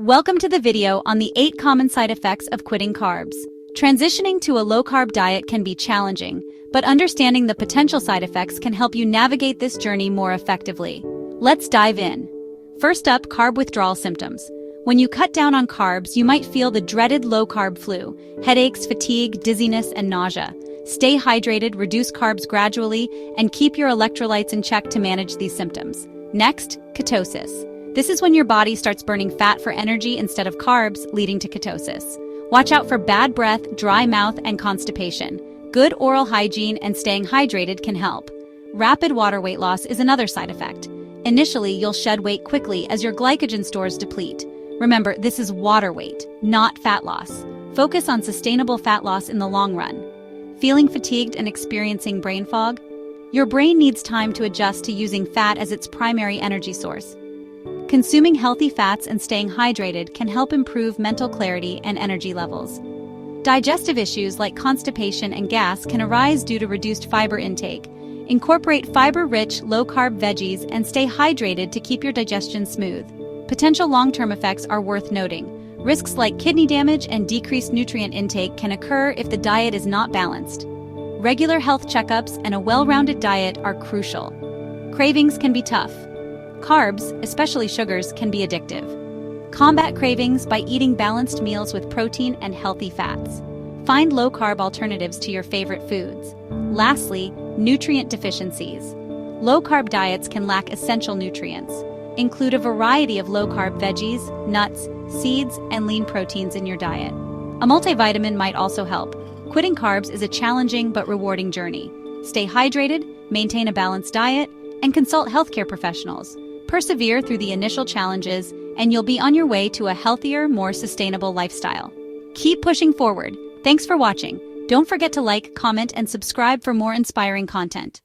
Welcome to the video on the 8 common side effects of quitting carbs. Transitioning to a low-carb diet can be challenging, but understanding the potential side effects can help you navigate this journey more effectively. Let's dive in. First up, carb withdrawal symptoms. When you cut down on carbs, you might feel the dreaded low-carb flu, headaches, fatigue, dizziness, and nausea. Stay hydrated, reduce carbs gradually, and keep your electrolytes in check to manage these symptoms. Next, ketosis. This is when your body starts burning fat for energy instead of carbs, leading to ketosis. Watch out for bad breath, dry mouth, and constipation. Good oral hygiene and staying hydrated can help. Rapid water weight loss is another side effect. Initially, you'll shed weight quickly as your glycogen stores deplete. Remember, this is water weight, not fat loss. Focus on sustainable fat loss in the long run. Feeling fatigued and experiencing brain fog? Your brain needs time to adjust to using fat as its primary energy source. Consuming healthy fats and staying hydrated can help improve mental clarity and energy levels. Digestive issues like constipation and gas can arise due to reduced fiber intake. Incorporate fiber-rich, low-carb veggies and stay hydrated to keep your digestion smooth. Potential long-term effects are worth noting. Risks like kidney damage and decreased nutrient intake can occur if the diet is not balanced. Regular health checkups and a well-rounded diet are crucial. Cravings can be tough. Carbs, especially sugars, can be addictive. Combat cravings by eating balanced meals with protein and healthy fats. Find low-carb alternatives to your favorite foods. Lastly, nutrient deficiencies. Low-carb diets can lack essential nutrients. Include a variety of low-carb veggies, nuts, seeds, and lean proteins in your diet. A multivitamin might also help. Quitting carbs is a challenging but rewarding journey. Stay hydrated, maintain a balanced diet, and consult healthcare professionals. Persevere through the initial challenges, and you'll be on your way to a healthier, more sustainable lifestyle. Keep pushing forward. Thanks for watching. Don't forget to like, comment, and subscribe for more inspiring content.